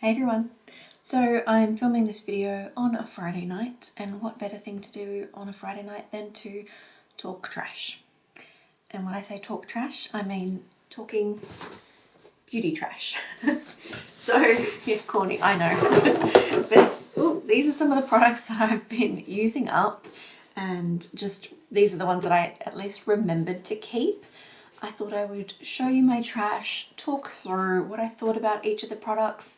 Hey everyone! So I'm filming this video on a Friday night, and what better thing to do on a Friday night than to talk trash. And when I say talk trash, I mean talking beauty trash. So, yeah, corny, I know. But ooh, these are some of the products that I've been using up, and just these are the ones that I at least remembered to keep. I thought I would show you my trash, talk through what I thought about each of the products.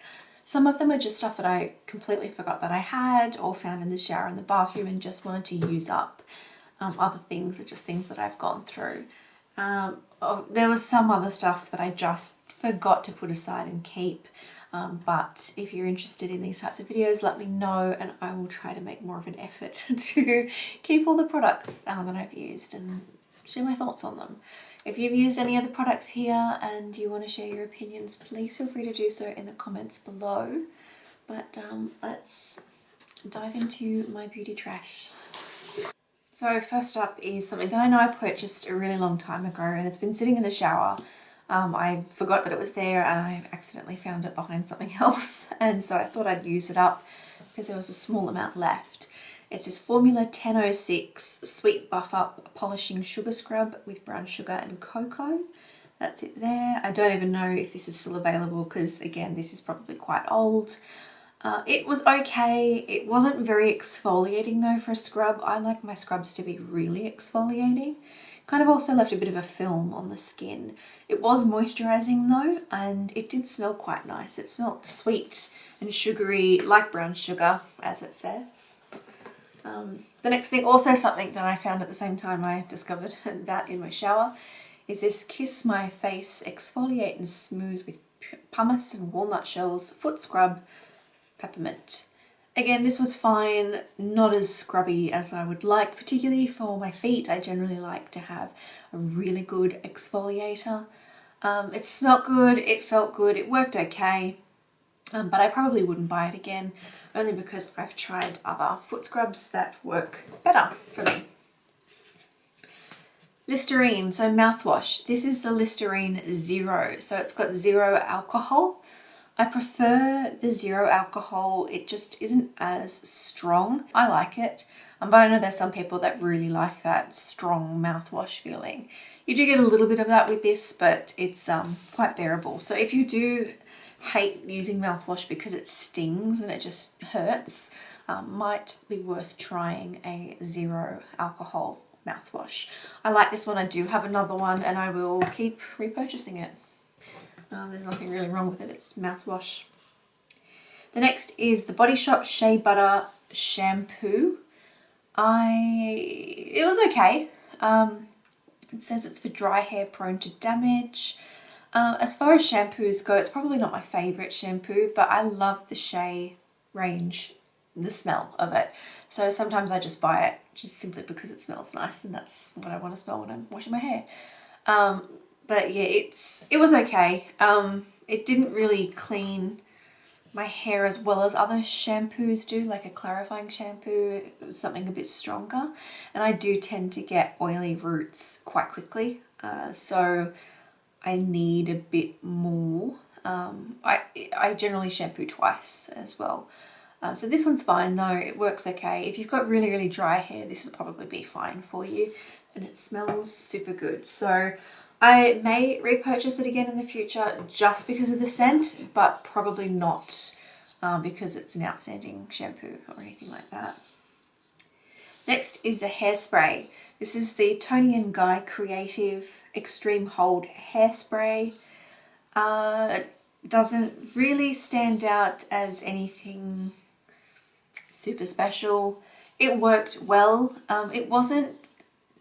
Some of them are just stuff that I completely forgot that I had or found in the shower in the bathroom and just wanted to use up. Other things are just things that I've gone through. There was some other stuff that I just forgot to put aside and keep. But if you're interested in these types of videos, let me know and I will try to make more of an effort to keep all the products that I've used and share my thoughts on them. If you've used any of the products here and you want to share your opinions, please feel free to do so in the comments below. But let's dive into my beauty trash. So first up is something that I know I purchased a really long time ago, and it's been sitting in the shower. I forgot that it was there and I accidentally found it behind something else, and so I thought I'd use it up because there was a small amount left. It's this Formula 1006 Sweet Buff Up Polishing Sugar Scrub with brown sugar and cocoa. That's it there. I don't even know if this is still available because, again, this is probably quite old. It was okay. It wasn't very exfoliating though for a scrub. I like my scrubs to be really exfoliating. Kind of also left a bit of a film on the skin. It was moisturizing though, and it did smell quite nice. It smelled sweet and sugary, like brown sugar, as it says. The next thing, also something that I found at the same time I discovered that in my shower, is this Kiss My Face Exfoliate and Smooth with Pumice and Walnut Shells Foot Scrub Peppermint. Again, this was fine, not as scrubby as I would like, particularly for my feet. I generally like to have a really good exfoliator. It smelled good, it felt good, it worked okay. But I probably wouldn't buy it again, only because I've tried other foot scrubs that work better for me. Listerine, so mouthwash. This is the Listerine Zero, so it's got 0 alcohol. I prefer the 0 alcohol, it just isn't as strong. I like it, but I know there's some people that really like that strong mouthwash feeling. You do get a little bit of that with this, but it's quite bearable. So if you do hate using mouthwash because it stings and it just hurts, might be worth trying a 0 alcohol mouthwash. I like this one. I do have another one and I will keep repurchasing it. There's nothing really wrong with it, it's mouthwash. The next is the Body Shop Shea Butter Shampoo. It was okay. It says it's for dry hair prone to damage. As far as shampoos go, it's probably not my favourite shampoo, but I love the Shea range, the smell of it. So sometimes I just buy it just simply because it smells nice, and that's what I want to smell when I'm washing my hair. But yeah, it was okay. It didn't really clean my hair as well as other shampoos do, like a clarifying shampoo, something a bit stronger. And I do tend to get oily roots quite quickly, so I need a bit more. I generally shampoo twice as well. So this one's fine though, it works okay. If you've got really, really dry hair, this will probably be fine for you, and it smells super good. So I may repurchase it again in the future just because of the scent, but probably not because it's an outstanding shampoo or anything like that. Next is a hairspray. This is the Toni & Guy Creative Extreme Hold Hairspray. Doesn't really stand out as anything super special. It worked well. It wasn't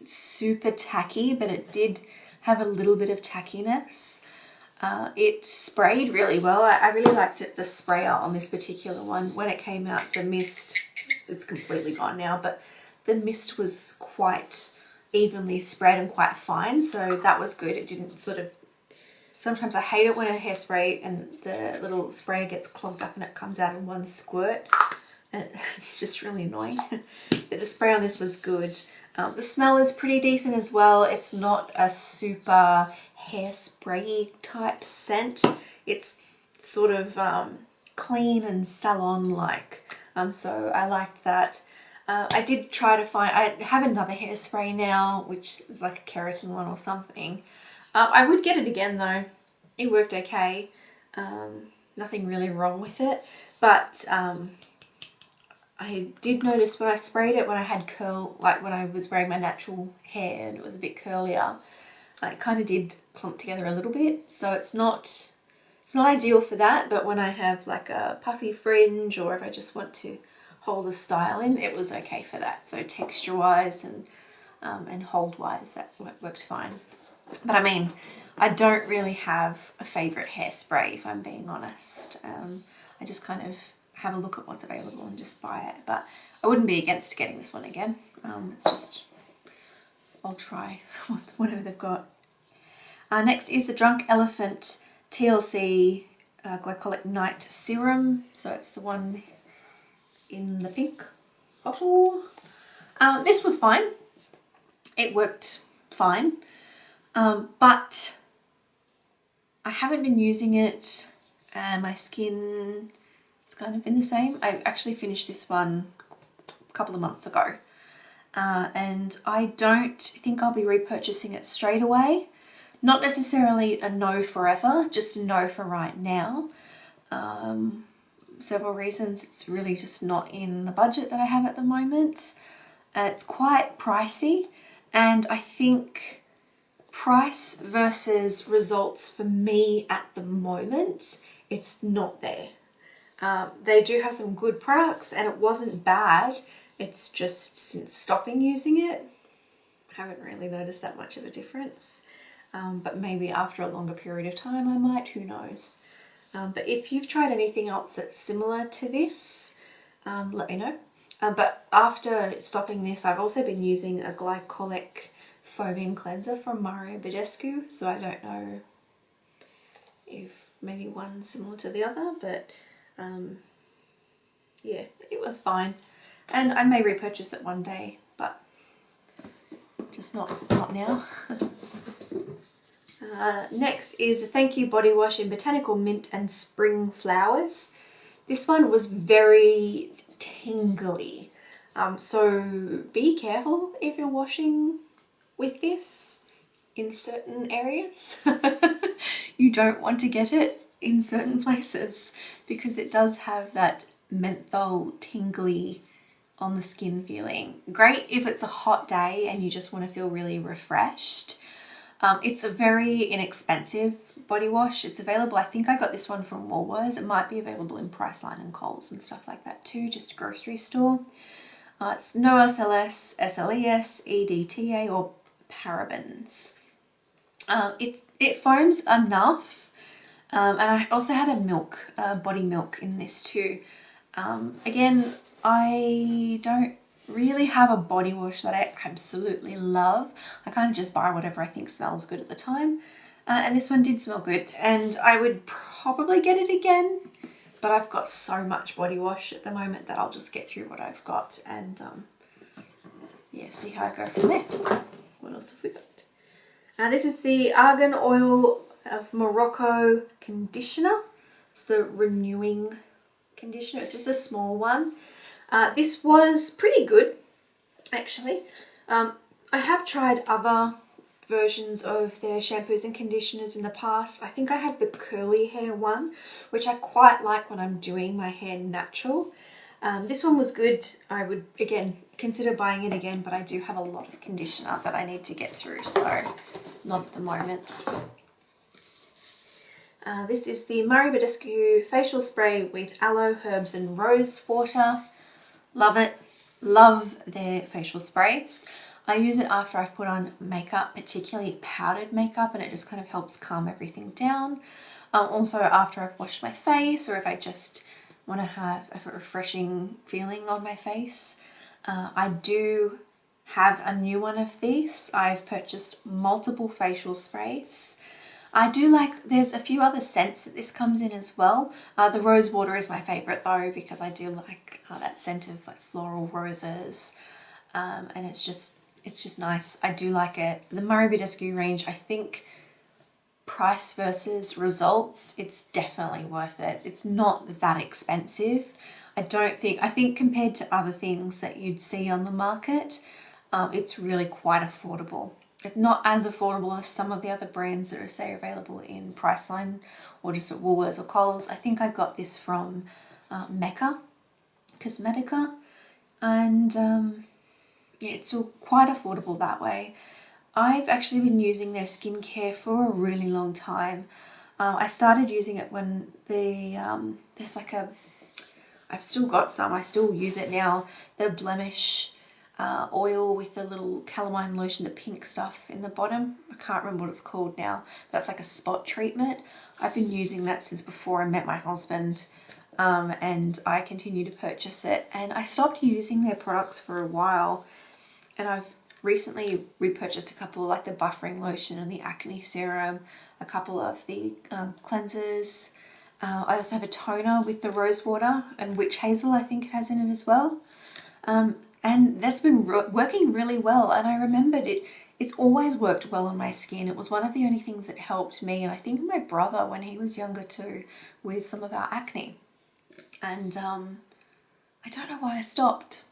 super tacky, but it did have a little bit of tackiness. It sprayed really well. I really liked it, the sprayer on this particular one. When it came out, the mist, it's completely gone now, but the mist was quite evenly spread and quite fine, so that was good. It didn't sort of, sometimes I hate it when a hairspray and the little sprayer gets clogged up and it comes out in one squirt, and it's just really annoying. But the spray on this was good. The smell is pretty decent as well. It's not a super hairspray type scent. It's sort of clean and salon-like. So I liked that. I did try to find, I have another hairspray now, which is like a keratin one or something. I would get it again though. It worked okay. Nothing really wrong with it. But I did notice when I sprayed it, when I had curl, like when I was wearing my natural hair and it was a bit curlier, it kind of did clump together a little bit. So it's not ideal for that, but when I have like a puffy fringe or if I just want to hold a style in, it was okay for that. So texture wise and hold wise, that worked fine. But I mean, I don't really have a favourite hairspray, if I'm being honest. I just kind of have a look at what's available and just buy it. But I wouldn't be against getting this one again. It's just, I'll try whatever they've got. Next is the Drunk Elephant TLC Glycolic Night Serum. So it's the one in the pink bottle. This was fine. It worked fine. But I haven't been using it and my skin, it's kind of been the same. I actually finished this one a couple of months ago. And I don't think I'll be repurchasing it straight away. Not necessarily a no forever, just a no for right now. Several reasons. It's really just not in the budget that I have at the moment. It's quite pricey, and I think price versus results for me at the moment, it's not there. They do have some good products and it wasn't bad. It's just since stopping using it, I haven't really noticed that much of a difference. But maybe after a longer period of time I might, who knows. But if you've tried anything else that's similar to this, let me know. But after stopping this, I've also been using a Glycolic foaming cleanser from Badescu, so I don't know if maybe one's similar to the other, but yeah, it was fine. And I may repurchase it one day, but just not now. Next is a Thank You Body Wash in Botanical Mint and Spring Flowers. This one was very tingly, so be careful if you're washing with this in certain areas. You don't want to get it in certain places because it does have that menthol tingly on the skin feeling. Great if it's a hot day and you just want to feel really refreshed. It's a very inexpensive body wash. It's available, I think I got this one from Woolworths. It might be available in Priceline and Coles and stuff like that too, just a grocery store. It's no SLS, SLES, EDTA or parabens. It foams enough, and I also had a body milk in this too. Again, I don't really have a body wash that I absolutely love. I kind of just buy whatever I think smells good at the time. And this one did smell good, and I would probably get it again, but I've got so much body wash at the moment that I'll just get through what I've got and yeah, see how I go from there. What else have we got? This is the Argan Oil of Morocco conditioner. It's the renewing conditioner. It's just a small one. This was pretty good, actually. I have tried other versions of their shampoos and conditioners in the past. I think I have the curly hair one, which I quite like when I'm doing my hair natural. This one was good. I would, again, consider buying it again, but I do have a lot of conditioner that I need to get through, so not at the moment. This is the Badescu facial spray with aloe, herbs and rose water. Love it. Love their facial sprays. I use it after I've put on makeup, particularly powdered makeup, and it just kind of helps calm everything down. Also after I've washed my face, or if I just want to have a refreshing feeling on my face. I do have a new one of these. I've purchased multiple facial sprays. I do like, there's a few other scents that this comes in as well. The rose water is my favourite though, because I do like that scent of like floral roses, and it's just nice. I do like it. The Badescu range, I think price versus results, it's definitely worth it. It's not that expensive. I think compared to other things that you'd see on the market, it's really quite affordable. It's not as affordable as some of the other brands that are, say, available in Priceline or just at Woolworths or Coles. I think I got this from Mecca Cosmetica, and yeah, it's still quite affordable that way. I've actually been using their skincare for a really long time. I started using it when there's like a, I've still got some, I still use it now, the Blemish oil with the little calamine lotion, the pink stuff in the bottom. I can't remember what it's called now, but it's like a spot treatment. I've been using that since before I met my husband, and I continue to purchase it. And I stopped using their products for a while, and I've recently repurchased a couple, like the buffering lotion and the acne serum, a couple of the cleansers. I also have a toner with the rose water and witch hazel, I think it has in it as well. And that's been working really well, and I remembered it's always worked well on my skin. It was one of the only things that helped me, and I think my brother when he was younger too, with some of our acne. And I don't know why I stopped.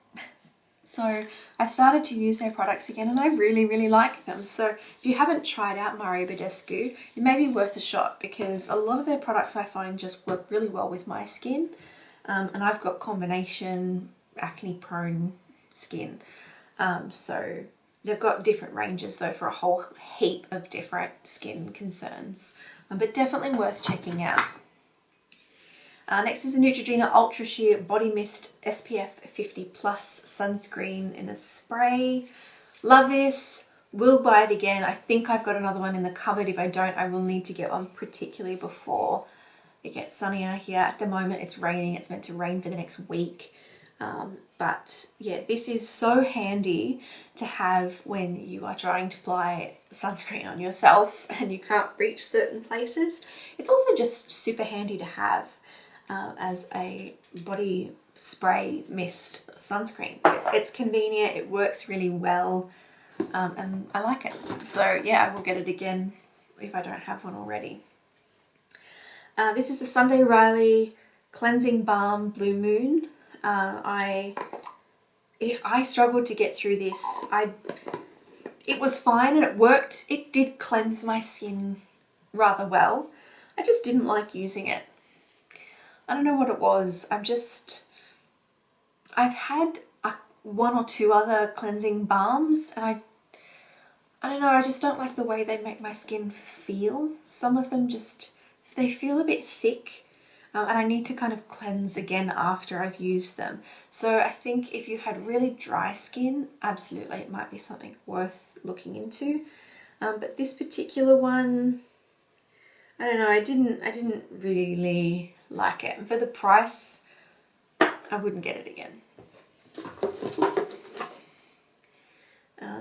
So I started to use their products again, and I really, really like them. So if you haven't tried out Marie Badescu, it may be worth a shot, because a lot of their products I find just work really well with my skin. And I've got combination acne prone skin. So they've got different ranges though for a whole heap of different skin concerns, but definitely worth checking out. Next is the Neutrogena Ultra Sheer Body Mist SPF 50 Plus Sunscreen in a spray. Love this. Will buy it again. I think I've got another one in the cupboard. If I don't, I will need to get one, particularly before it gets sunnier here. At the moment it's raining. It's meant to rain for the next week. But yeah, this is so handy to have when you are trying to apply sunscreen on yourself and you can't reach certain places. It's also just super handy to have as a body spray mist sunscreen. It's convenient, it works really well, and I like it. So yeah, I will get it again if I don't have one already. This is the Sunday Riley Cleansing Balm Blue Moon. I struggled to get through this. It was fine and it worked. It did cleanse my skin rather well. I just didn't like using it. I don't know what it was. I've had one or two other cleansing balms, and I don't know, I just don't like the way they make my skin feel. Some of them they feel a bit thick, and I need to kind of cleanse again after I've used them. So I think if you had really dry skin, absolutely it might be something worth looking into. But this particular one, I don't know, I didn't really like it. And for the price, I wouldn't get it again.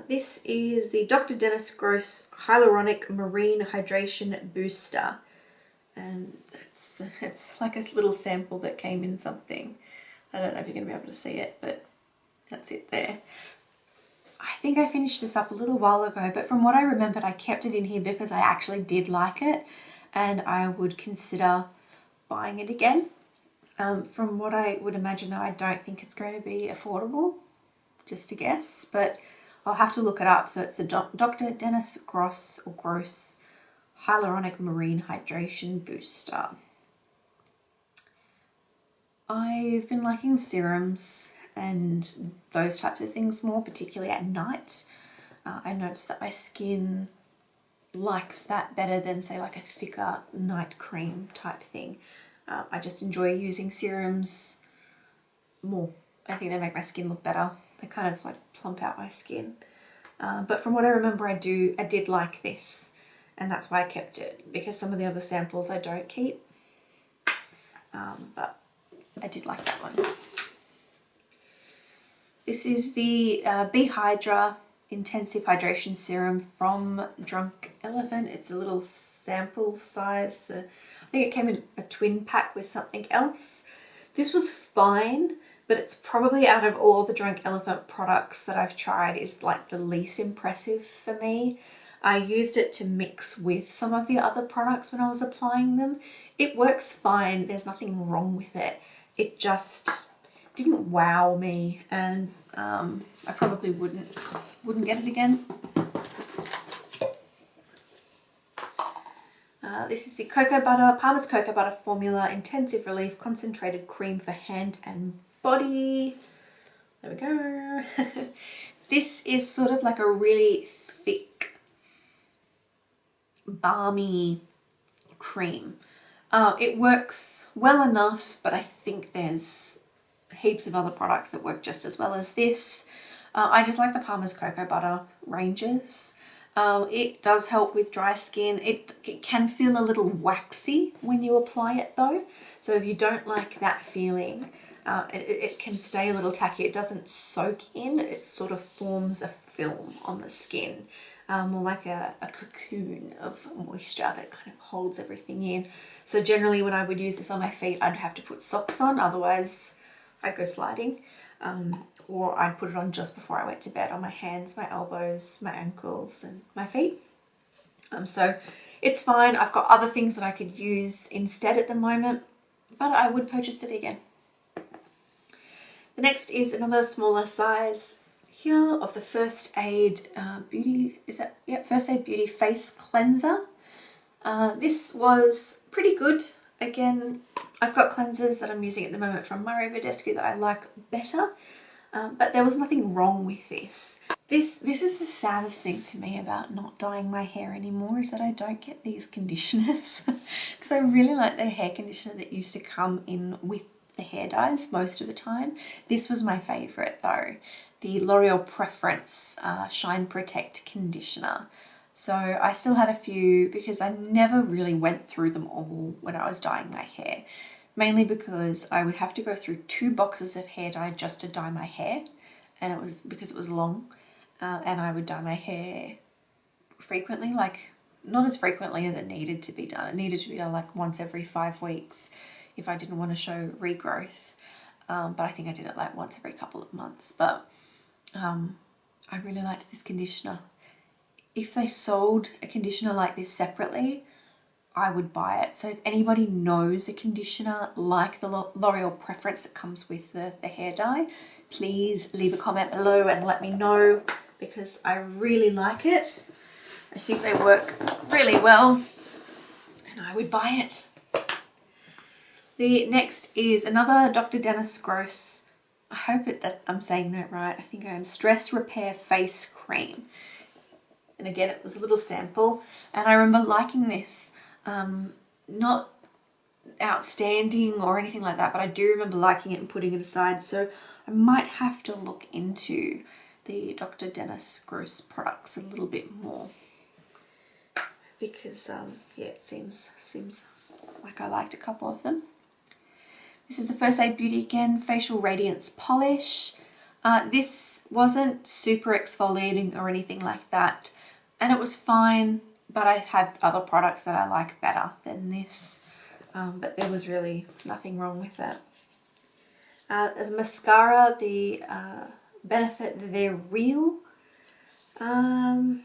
This is the Dr. Dennis Gross Hyaluronic Marine Hydration Booster. And it's like a little sample that came in something. I don't know if you're going to be able to see it, but that's it there. I think I finished this up a little while ago, but from what I remembered, I kept it in here because I actually did like it, and I would consider buying it again. From what I would imagine though, I don't think it's going to be affordable, just a guess, but I'll have to look it up. So it's the Dr. Dennis Gross Hyaluronic Marine Hydration Booster. I've been liking serums and those types of things more, particularly at night. I noticed that my skin likes that better than, say, like a thicker night cream type thing. I just enjoy using serums more. I think they make my skin look better. They kind of like plump out my skin. But from what I remember, I did like this, and that's why I kept it, because some of the other samples I don't keep. But I did like that one. This is the Be Hydra Intensive Hydration Serum from Drunk Elephant. It's a little sample size. I think it came in a twin pack with something else. This was fine, but it's probably out of all the Drunk Elephant products that I've tried is like the least impressive for me. I used it to mix with some of the other products when I was applying them. It works fine, there's nothing wrong with it. It just didn't wow me, and I probably wouldn't get it again. This is the Palmer's Cocoa Butter Formula Intensive Relief Concentrated Cream for Hand and Body. There we go. This is sort of like a really thick, balmy cream. It works well enough, but I think there's heaps of other products that work just as well as this. I just like the Palmer's Cocoa Butter ranges. It does help with dry skin. It can feel a little waxy when you apply it though. So if you don't like that feeling, it can stay a little tacky. It doesn't soak in, it sort of forms a film on the skin. More like a cocoon of moisture that kind of holds everything in. So generally when I would use this on my feet, I'd have to put socks on, otherwise I'd go sliding. Or I'd put it on just before I went to bed on my hands, my elbows, my ankles and my feet. So it's fine. I've got other things that I could use instead at the moment, but I would purchase it again. The next is another smaller size here of the First Aid Beauty, is that? Yeah, First Aid Beauty Face Cleanser. This was pretty good. Again, I've got cleansers that I'm using at the moment from Badescu that I like better. But there was nothing wrong with this. This is the saddest thing to me about not dyeing my hair anymore, is that I don't get these conditioners. Because I really like the hair conditioner that used to come in with the hair dyes most of the time. This was my favourite though, the L'Oreal Preference Shine Protect Conditioner. So I still had a few because I never really went through them all when I was dyeing my hair. Mainly because I would have to go through 2 boxes of hair dye just to dye my hair, and it was because it was long, and I would dye my hair frequently, like not as frequently as it needed to be done. It needed to be done like once every 5 weeks if I didn't want to show regrowth, but I think I did it like once every couple of months. But I really liked this conditioner. If they sold a conditioner like this separately, I would buy it. So if anybody knows a conditioner like the L'Oreal Preference that comes with the hair dye, please leave a comment below and let me know, because I really like it. I think they work really well and I would buy it. The next is another Dr. Dennis Gross, I hope that I'm saying that right, I think I am, Stress Repair Face Cream. And again, it was a little sample and I remember liking this. Not outstanding or anything like that, but I do remember liking it and putting it aside, so I might have to look into the Dr. Dennis Gross products a little bit more, because yeah, it seems like I liked a couple of them. This is the First Aid Beauty again, Facial Radiance Polish. This wasn't super exfoliating or anything like that, and it was fine. But I have other products that I like better than this. But there was really nothing wrong with it. As mascara, the Benefit They're Real.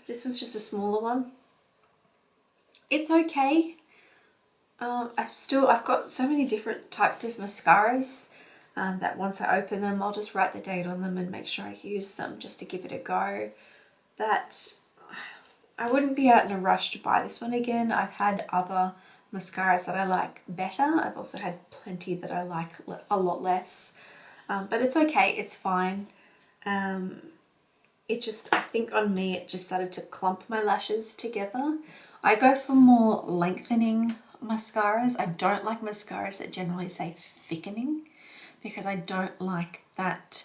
This was just a smaller one. It's okay. I've got so many different types of mascaras that once I open them, I'll just write the date on them and make sure I use them just to give it a go. That I wouldn't be out in a rush to buy this one again. I've had other mascaras that I like better. I've also had plenty that I like a lot less. But it's okay, it's fine. It just, I think on me, it just started to clump my lashes together. I go for more lengthening mascaras. I don't like mascaras that generally say thickening, because I don't like that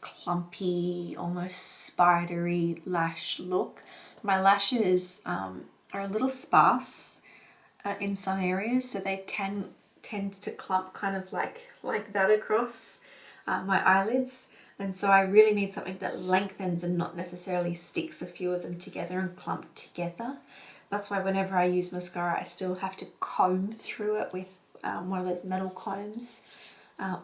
clumpy, almost spidery lash look. My lashes are a little sparse in some areas, so they can tend to clump kind of like that across my eyelids, and so I really need something that lengthens and not necessarily sticks a few of them together and clump together. That's why whenever I use mascara, I still have to comb through it with one of those metal combs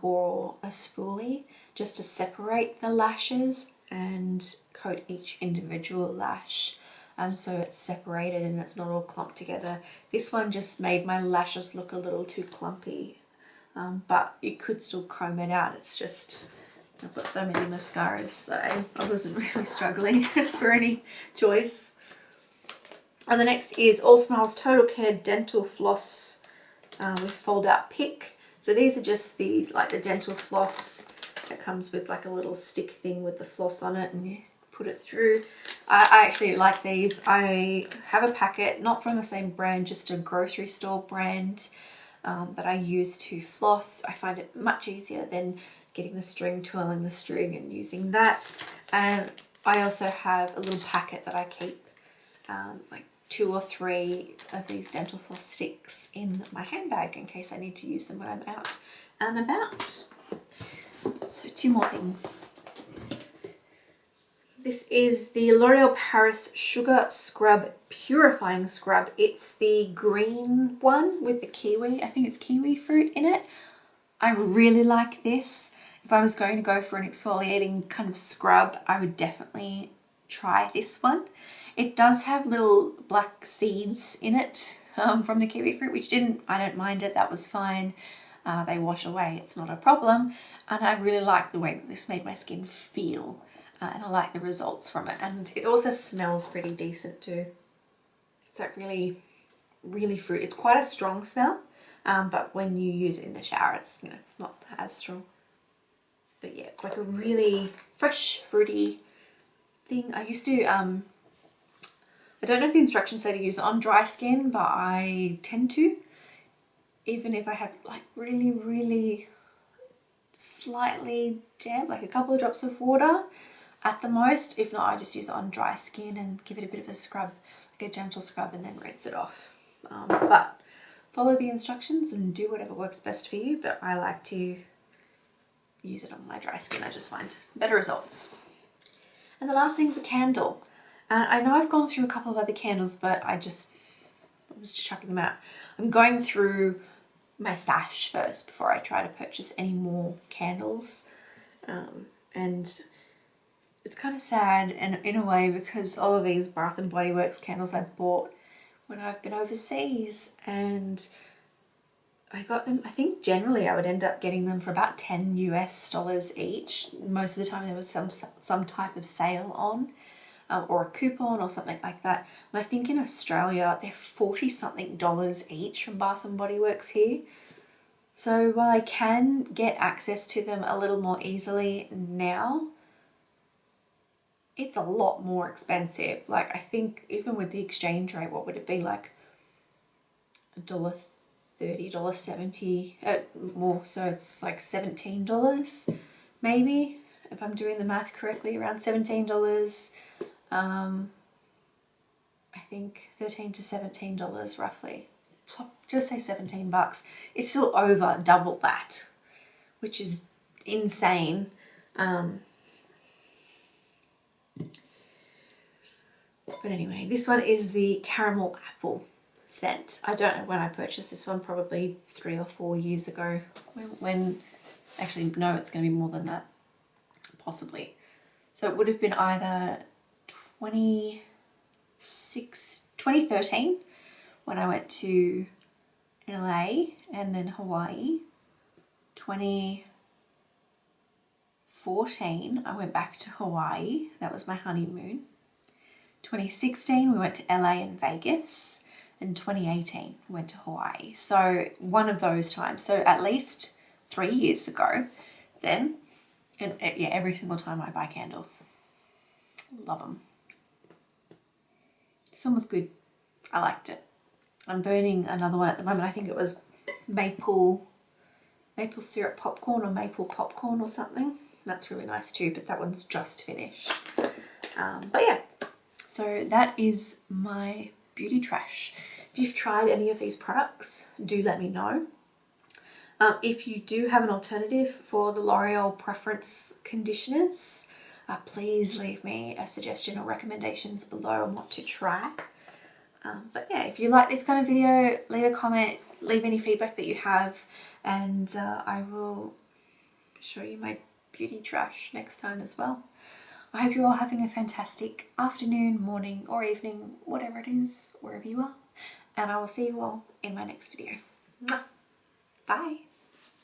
or a spoolie, just to separate the lashes and coat each individual lash. so it's separated and it's not all clumped together. This one just made my lashes look a little too clumpy, but you could still comb it out. It's just, I've got so many mascaras that I wasn't really struggling for any choice. And the next is All Smiles Total Care Dental Floss with fold out pick. So these are just the dental floss that comes with like a little stick thing with the floss on it, and you put it through. I actually like these. I have a packet, not from the same brand, just a grocery store brand that I use to floss. I find it much easier than getting the string, twirling the string and using that. And I also have a little packet that I keep like 2 or 3 of these dental floss sticks in my handbag in case I need to use them when I'm out and about. So 2 more things. This is the L'Oreal Paris Sugar Scrub Purifying Scrub. It's the green one with the kiwi. I think it's kiwi fruit in it. I really like this. If I was going to go for an exfoliating kind of scrub, I would definitely try this one. It does have little black seeds in it from the kiwi fruit, which I don't mind it, that was fine. They wash away, it's not a problem. And I really like the way that this made my skin feel. And I like the results from it. And it also smells pretty decent too. It's like really, really fruit. It's quite a strong smell, but when you use it in the shower, it's not as strong. But yeah, it's like a really fresh, fruity thing. I used to, I don't know if the instructions say to use it on dry skin, but I tend to. Even if I have like really, really slightly damp, like a couple of drops of water at the most. If not, I just use it on dry skin and give it a bit of a scrub, like a gentle scrub, and then rinse it off. But follow the instructions and do whatever works best for you. But I like to use it on my dry skin. I just find better results. And the last thing is a candle. I know I've gone through a couple of other candles, but I was just chucking them out. I'm going through my stash first before I try to purchase any more candles. And it's kind of sad in a way, because all of these Bath and Body Works candles I bought when I've been overseas, and I got them, I think generally I would end up getting them for about $10 US each. Most of the time there was some type of sale on. Or a coupon or something like that. And I think in Australia they're $40-something each from Bath and Body Works here. So while I can get access to them a little more easily now, it's a lot more expensive. Like, I think even with the exchange rate, what would it be, like $1.30, $1.70 more, so it's like $17 maybe, if I'm doing the math correctly, around $17. I think $13 to $17 roughly. Just say 17 bucks. It's still over double that, which is insane. But anyway, this one is the Caramel Apple scent. I don't know when I purchased this one, probably 3 or 4 years ago. Actually, no, it's going to be more than that, possibly. So it would have been either 2013 when I went to LA and then Hawaii. 2014 I went back to Hawaii. That was my honeymoon. 2016 we went to LA and Vegas, and 2018 we went to Hawaii. So one of those times. So at least 3 years ago then. And yeah, every single time I buy candles. Love them. This one was good. I liked it. I'm burning another one at the moment. I think it was maple syrup popcorn or maple popcorn or something. That's really nice too, but that one's just finished. But yeah, so that is my beauty trash. If you've tried any of these products, do let me know. If you do have an alternative for the L'Oreal Preference conditioners, please leave me a suggestion or recommendations below on what to try. But yeah, if you like this kind of video, leave a comment, leave any feedback that you have, and I will show you my beauty trash next time as well. I hope you're all having a fantastic afternoon, morning or evening, whatever it is, wherever you are. And I will see you all in my next video. Bye!